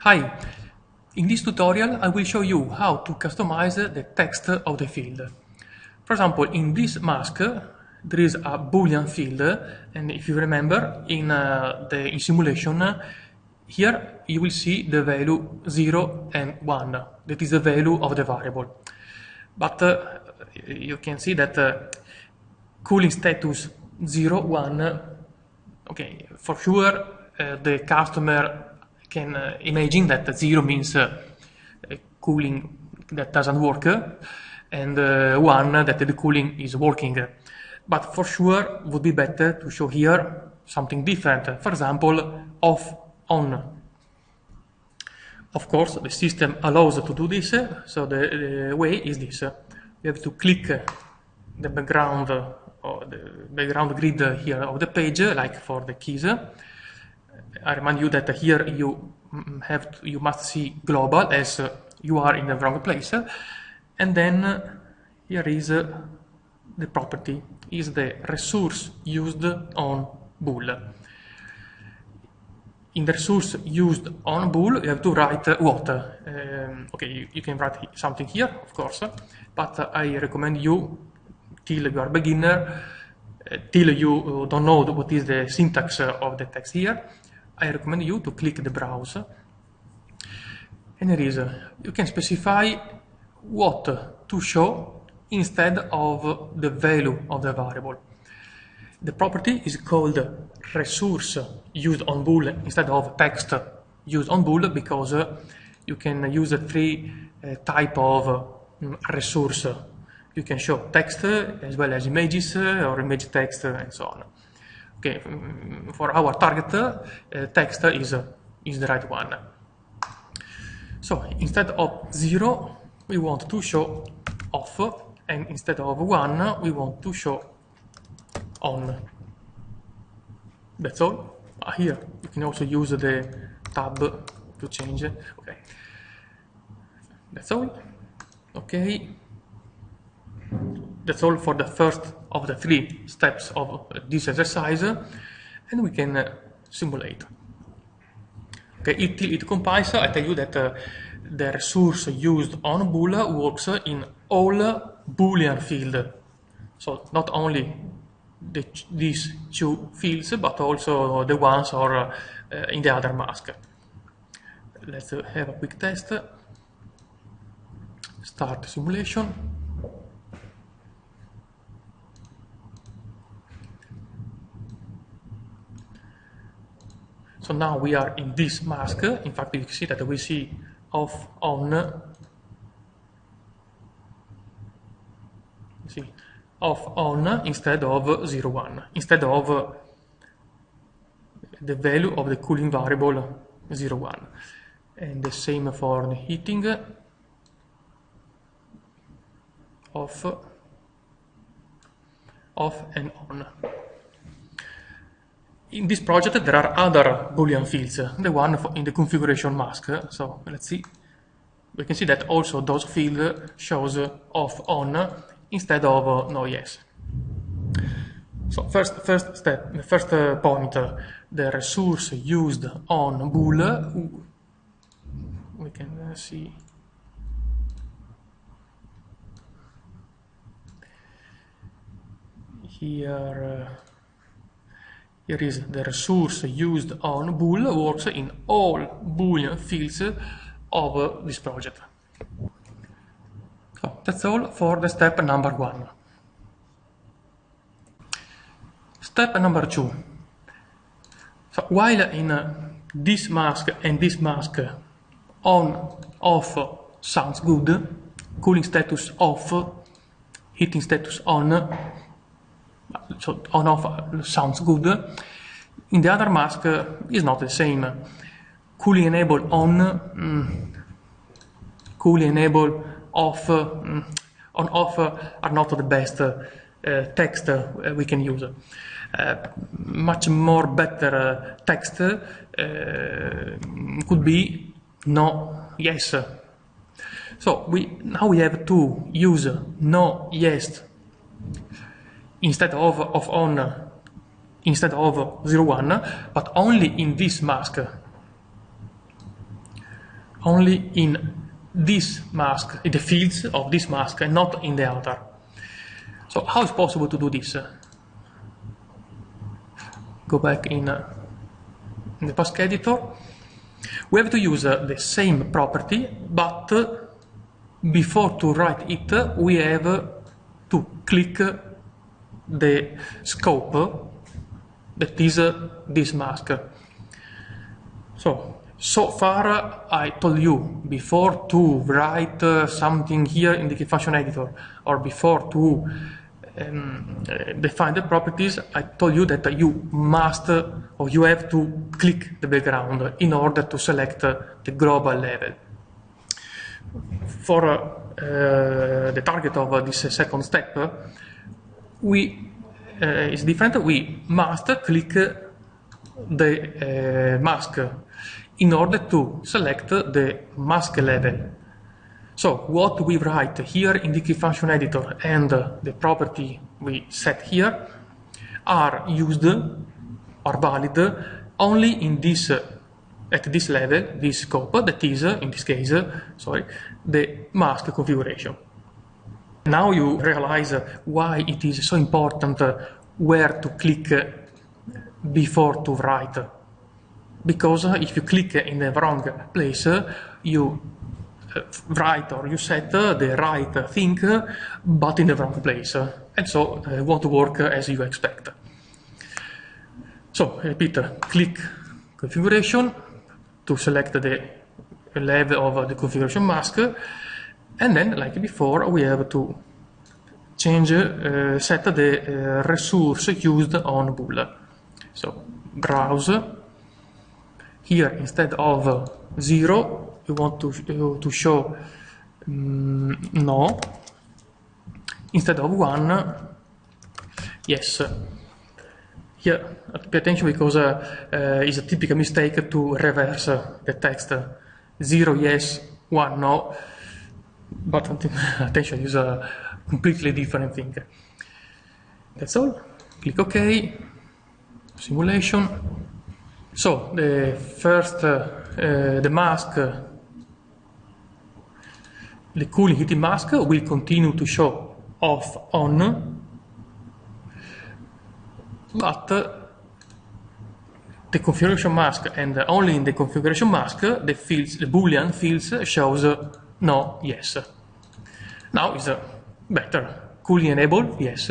Hi, in this tutorial I will show you how to customize the text of the field. For example, in this mask there is a boolean field, and if you remember in simulation, here you will see the value 0 and 1, that is the value of the variable. But you can see that cooling status 0, 1, okay, for sure the customer can imagine that 0 means cooling that doesn't work, and 1 that the cooling is working. But for sure would be better to show here something different, for example, off, on. Of course, the system allows to do this, so the way is this. You have to click the background or the background grid here of the page, like for the keys. I remind you that here you must see global, as you are in the wrong place, and then here is the property, is the resource used on bool. In the resource used on bool, you have to write what? Okay, you can write something here, of course, but I recommend you, till you are beginner, till you don't know what is the syntax of the text here, I recommend you to click the browse, and there is, you can specify what to show instead of the value of the variable. The property is called resource used on bool instead of text used on bool, because you can use three type of resource. You can show text as well as images or image text and so on. Okay, for our target, text is the right one. So instead of 0, we want to show off, and instead of 1, we want to show on. That's all. Here you can also use the tab to change. Okay, that's all. Okay, that's all for the first of the 3 steps of this exercise, and we can simulate. Okay, till it compiles, I tell you that the resource used on bool works in all boolean fields, so not only these 2 fields, but also the ones or in the other mask. Let's have a quick test. Start simulation. So now we are in this mask. In fact, you can see that we see off, on. See, off, on instead of 0, 1, instead of the value of the cooling variable 0, 1. And the same for the heating, off, and on. In this project there are other boolean fields, the one in the configuration mask. So let's see. We can see that also those fields shows off, on instead of no, yes. So first step, the first point, the resource used on bool. We can see here. Here is the resource used on bool, works in all boolean fields of this project. So that's all for the step number 1. Step number 2. So while in this mask and this mask, on, off sounds good, cooling status off, heating status on, so on-off sounds good. In the other mask is not the same. Cooling enable on, cooling enable off, on-off are not the best text we can use. Much more better text could be no, yes. So now we have to use no, yes instead of on, instead of 0, 1, but only in this mask. only in this mask, in the fields of this mask, and not in the other. So how is possible to do this? Go back in the mask editor. We have to use the same property, but before to write it, we have to click the scope that is this mask. So far I told you, before to write something here in the key function editor, or before to define the properties, I told you that you must, or you have to click the background in order to select the global level. For the target of this second step, is different. We must click the mask in order to select the mask level. So what we write here in the key function editor and the property we set here are used, are valid only in this at this level, this scope, that is, in this case, the mask configuration. Now you realize why it is so important where to click before to write. Because if you click in the wrong place, you write or you set the right thing, but in the wrong place, and so it won't work as you expect. So repeat, click configuration to select the level of the configuration mask, and then, like before, we have to change, set the resource used on bool. So browse. Here, instead of 0, we want to show no. Instead of 1, yes. Here, pay attention because it's a typical mistake to reverse the text. 0 yes, 1 no. But attention, is a completely different thing. That's all. Click OK. Simulation. So the first, the mask, the cooling heating mask will continue to show off on, but the configuration mask, and only in the configuration mask, the fields, the Boolean fields, shows no, yes. Now is better. Cooling enable, yes.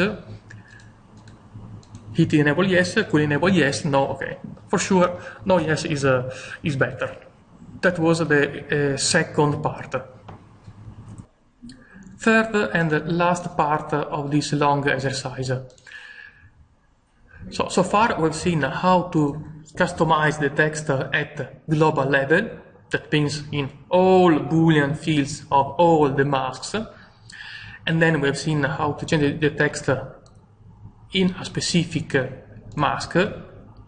Heating enable, yes. Cooling enable, yes. No, okay. For sure, no, yes is better. That was the second part. Third and last part of this long exercise. So far we've seen how to customize the text at global level. That means in all Boolean fields of all the masks. And then we've seen how to change the text in a specific mask.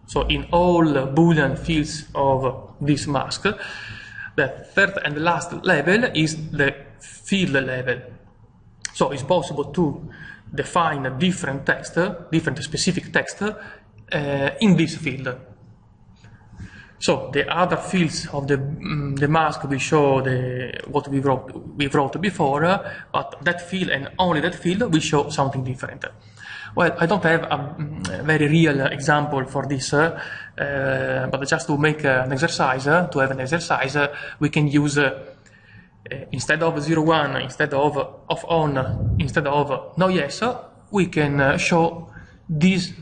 So in all Boolean fields of this mask. The third and last level is the field level. So it's possible to define a different text, different specific text in this field. So the other fields of the mask will show what we wrote before, but that field and only that field will show something different. Well, I don't have a very real example for this, but just to make an exercise, to have an exercise, we can use instead of 0, 1, instead of on, instead of no, yes, we can show this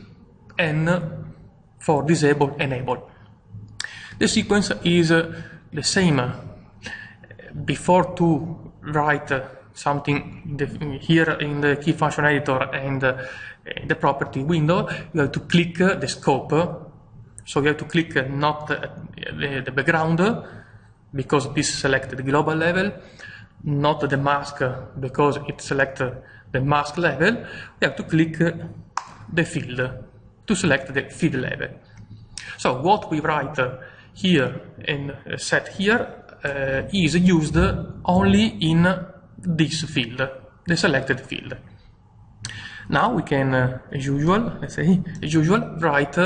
n for disable, enable. The sequence is the same. Before to write something here in the key function editor and the property window, you have to click the scope. So you have to click not the background, because this selects the global level, not the mask, because it selects the mask level. You have to click the field to select the field level. So what we write here and set here is used only in this field, the selected field. Now we can, as usual, let's say, as usual, write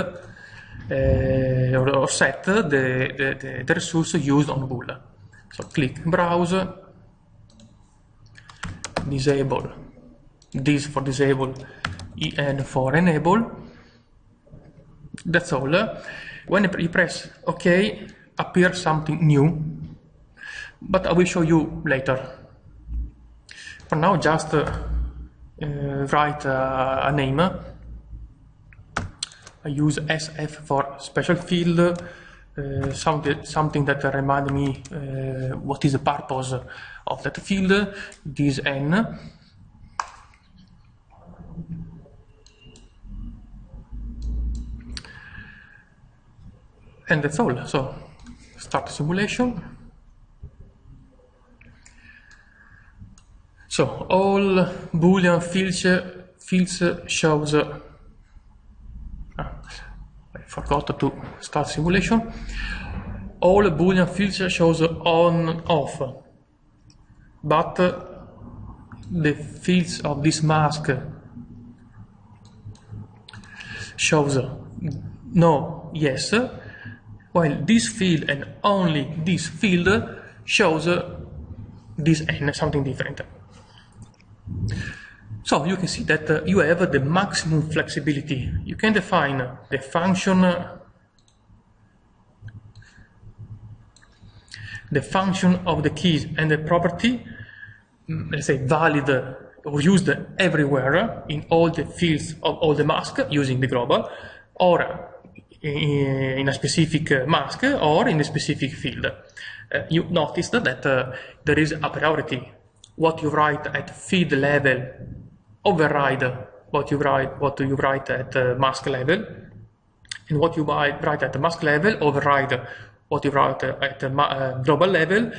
or set the resource used on bool. So click browse, disable this for disable, en for enable. That's all. When you press OK, appears something new, but I will show you later. For now, just write a name. I use SF for special field, something that reminds me what is the purpose of that field. This N. And that's all. So start simulation. So all Boolean fields shows. I forgot to start simulation. All Boolean fields shows on off, but the fields of this mask shows no, yes, while this field and only this field shows this n, something different. So you can see that you have the maximum flexibility. You can define the function of the keys and the property, let's say valid or used everywhere in all the fields of all the masks using the global, or in a specific mask or in a specific field. You noticed that there is a priority. What you write at field level override what you write at mask level, and what you write at the mask level override what you write at the global level,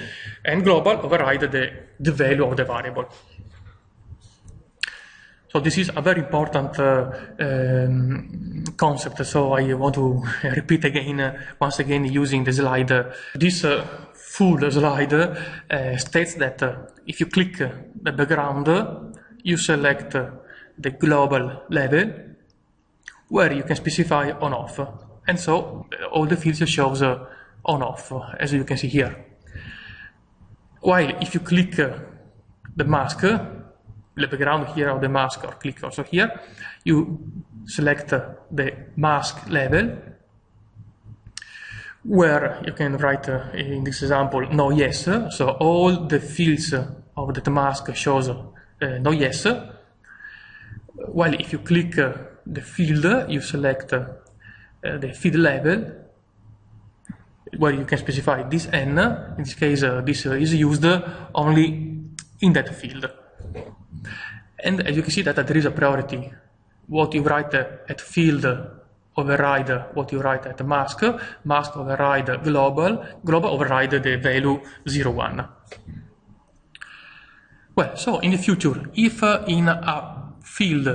and global override the value of the variable. So this is a very important concept, so I want to repeat again, once again, using the slide. This full slide states that if you click the background, you select the global level, where you can specify on-off, and so all the fields shows on-off, as you can see here. While if you click the mask, the background here of the mask, or click also here, you select the mask level, where you can write, in this example, no yes, so all the fields of the mask shows no yes, while if you click the field, you select the field level, where you can specify this n. In this case, this is used only in that field. And as you can see that there is a priority. What you write at field override what you write at mask, mask override global, global override the value 0, 1. Well, so in the future, if in a field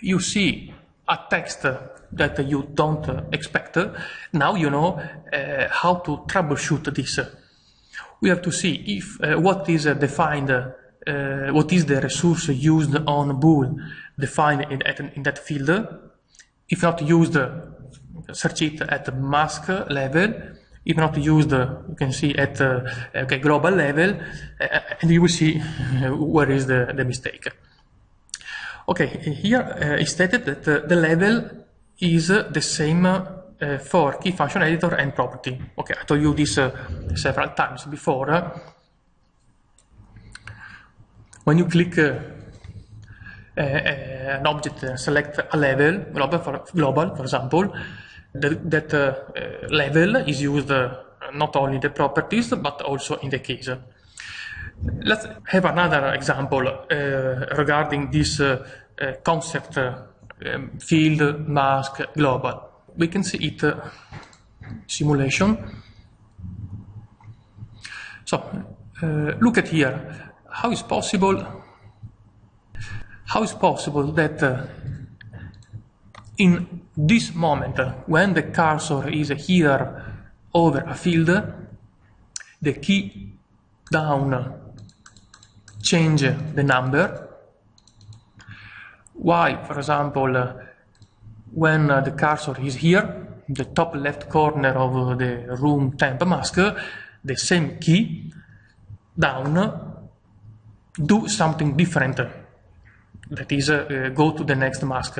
you see a text that you don't expect, now you know how to troubleshoot this. We have to see if what is defined, what is the resource used on bool defined in that field. If not used, search it at the mask level. If not used, you can see at global level, and you will see where is the mistake. Okay, here it's stated that the level is the same for key function editor and property. Okay, I told you this several times before. When you click an object and select a level, global for example, that level is used not only in the properties but also in the keys. Let's have another example regarding this concept field, mask, global. We can see it simulation. So look at here. How is possible that in this moment, when the cursor is here over a field, the key down change the number, while, for example, when the cursor is here, the top left corner of the room temp mask, the same key down do something different. That is, go to the next mask.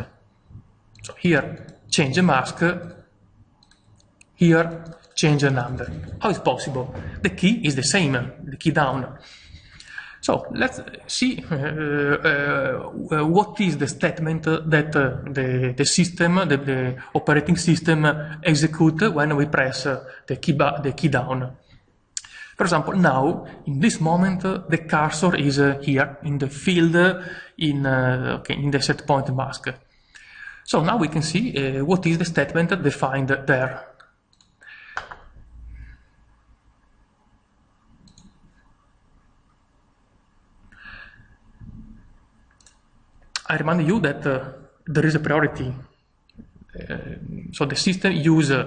So here, change the mask. Here, change the number. How is possible? The key is the same, the key down. So let's see what is the statement that the system, the operating system executes when we press the key down. For example, now, in this moment, the cursor is here in the field in the set point mask. So now we can see what is the statement defined there. I remind you that there is a priority. So the system uses,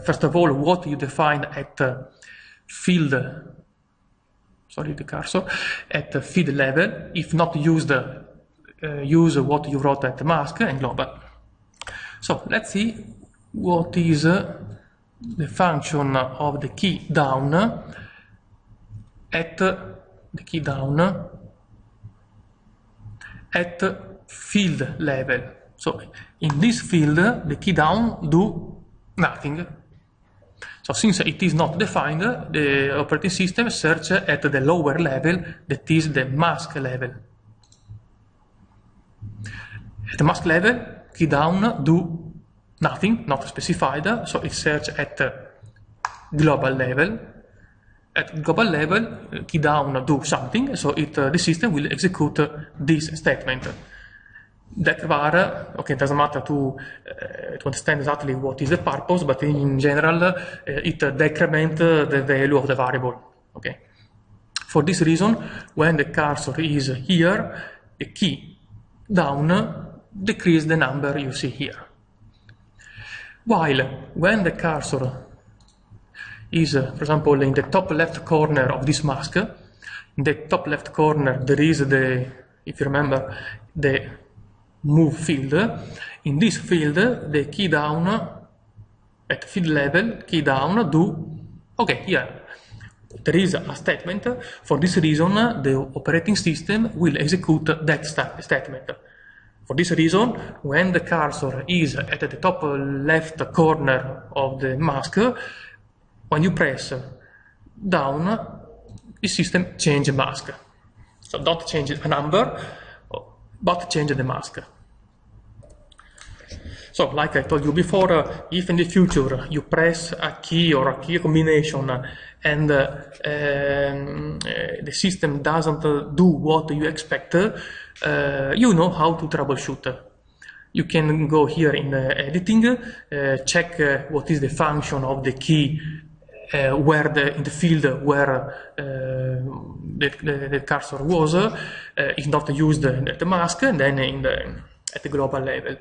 first of all, what you define at field, sorry, the cursor, at the field level. If not used, use what you wrote at the mask and global. So let's see what is the function of the key down at the key down at field level. So in this field, the key down do nothing. So since it is not defined, the operating system search at the lower level, that is the mask level. At the mask level, key down do nothing, not specified, so it search at global level. At global level, key down do something, so the system will execute this statement. That var, okay, doesn't matter to understand exactly what is the purpose, but in general, it decrements the value of the variable. Okay. For this reason, when the cursor is here, the key down decrease the number you see here. While when the cursor is, for example, in the top left corner of this mask, in the top left corner there is the, if you remember, the move field. In this field, the key down at field level, key down do, okay, here there is a statement. For this reason, the operating system will execute that statement. For this reason, when the cursor is at the top left corner of the mask, when you press down, the system changes mask. So don't change a number, but change the mask. So, like I told you before, if in the future you press a key or a key combination and the system doesn't do what you expect, you know how to troubleshoot. You can go here in editing, check what is the function of the key where in the field where the cursor was, is not used at the mask, and then at the global level.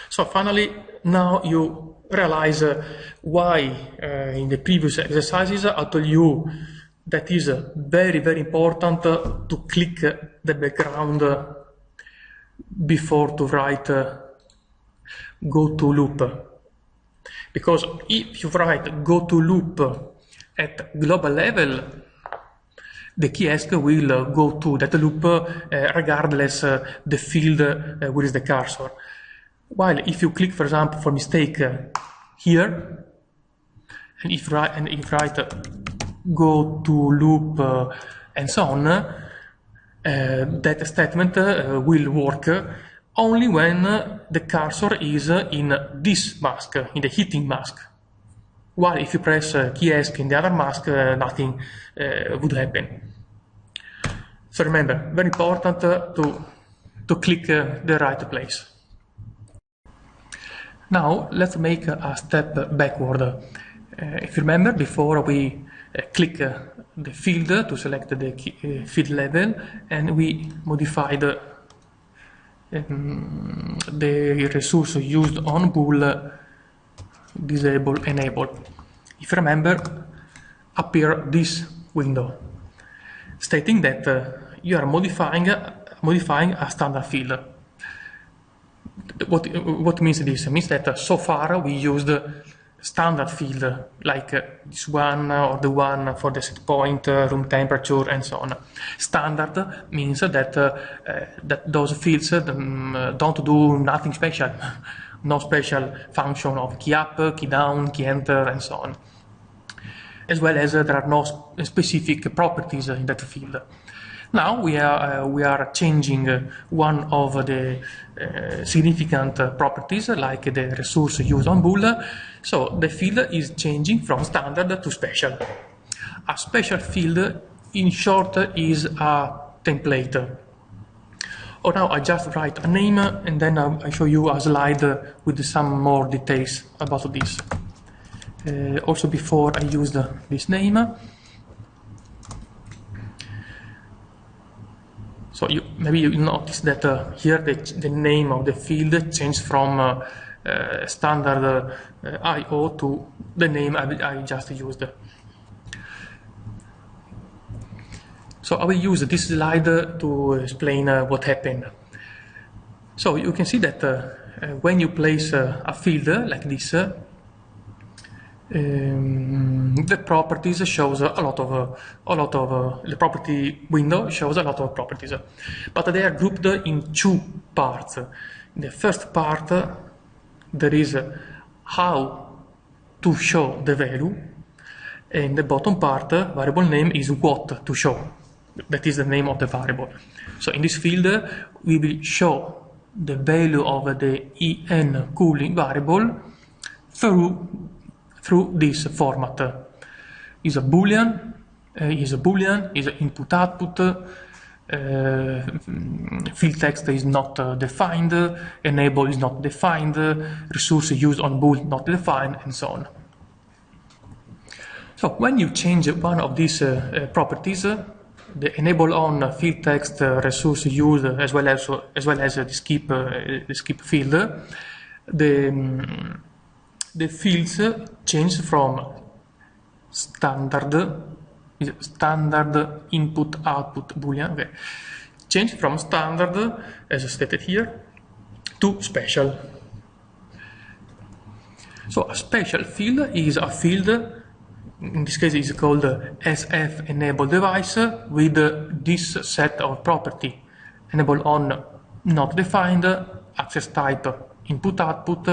So finally, now you realize why in the previous exercises I told you that is very, very important to click the background before to write go to loop. Because if you write go to loop at global level, the key ask will go to that loop regardless the field where is the cursor. While if you click, for example, for mistake here, and if you write go to loop and so on, that statement will work only when the cursor is in this mask, in the hitting mask. While if you press key ask in the other mask, nothing would happen. So remember, very important to click the right place. Now let's make a step backward. If you remember, before we click the field to select the field level, and we modify the resource used on bool disable enable. If you remember, appear this window stating that you are modifying a standard field. What means this? It means that so far we used standard field, like this one or the one for the set point, room temperature, and so on. Standard means that that those fields don't do nothing special, no special function of key up, key down, key enter, and so on. As well as there are no specific properties in that field. Now we are changing one of the significant properties, like the resource used on bool. So the field is changing from standard to special. A special field, in short, is a template. Oh, now I just write a name and then I show you a slide with some more details about this. Also, before I used this name. So maybe you notice that here the name of the field changed from standard IO to the name I just used. So I will use this slide to explain what happened. So you can see that when you place a field like this, the properties shows a lot of the property window shows a lot of properties, but they are grouped in two parts. In the first part, there is how to show the value, and the bottom part, variable name, is what to show. That is the name of the variable. So in this field, we will show the value of the en cooling variable through this format. Is a boolean, is input-output, field text is not defined, enable is not defined, resource used on bool not defined, and so on. So when you change one of these properties, the enable on field text, resource used, as well as the skip field, the fields change from standard input-output boolean, okay, change from standard, as stated here, to special. So a special field is a field, in this case is called SF enable device, with this set of property: enable on not defined, access type input-output,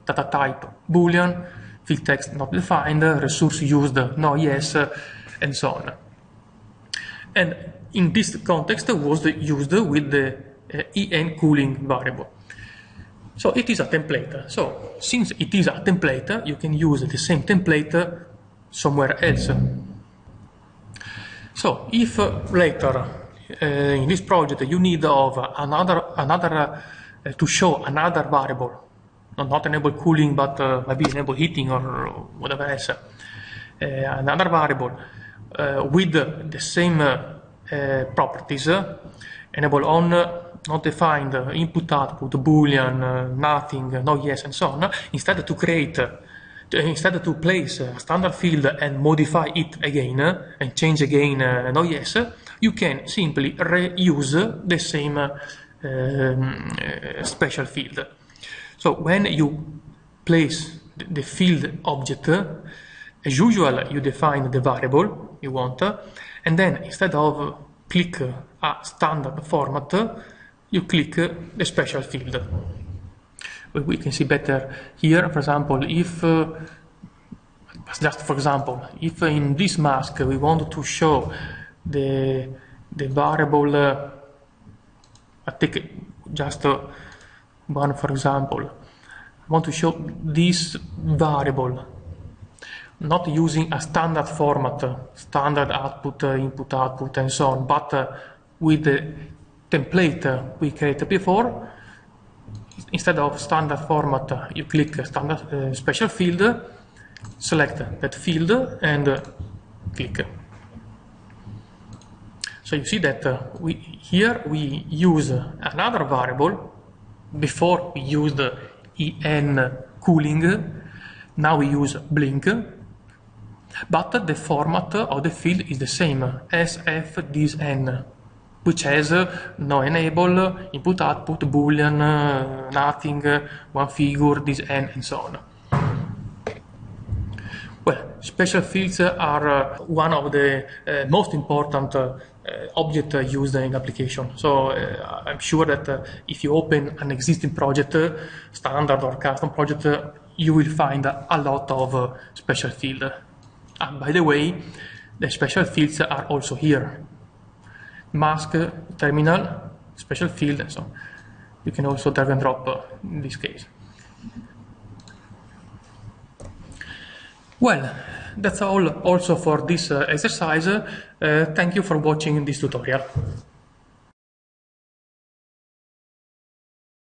data type boolean, field text not defined, resource used no yes, and so on. And in this context was used with the en cooling variable. So it is a template. So since it is a template, you can use the same template somewhere else. So if later in this project you need of another to show another variable, not enable cooling, but maybe enable heating or whatever else, another variable with the same properties, enable on, not defined, input output, boolean, nothing, no yes, and so on. Instead to place a standard field and modify it again and change again no yes, you can simply reuse the same special field. So when you place the field object, as usual, you define the variable you want, and then instead of click a standard format, you click the special field. We can see better here, for example, if if in this mask we want to show the variable, I take just one for example, I want to show this variable not using a standard format, standard output, input output, and so on, but with the template we created before. Instead of standard format, you click standard special field, select that field, and click. So you see that here we use another variable. Before we used en cooling, now we use blink, but the format of the field is the same, sf this n, which has no enable, input output, boolean, nothing, one figure, this n, and so on. Well, special fields are one of the most important objects used in application. So I'm sure that if you open an existing project, standard or custom project, you will find a lot of special fields. And by the way, the special fields are also here. Mask, terminal, special field, so you can also drag and drop in this case. Well, that's all also for this exercise. Thank you for watching this tutorial.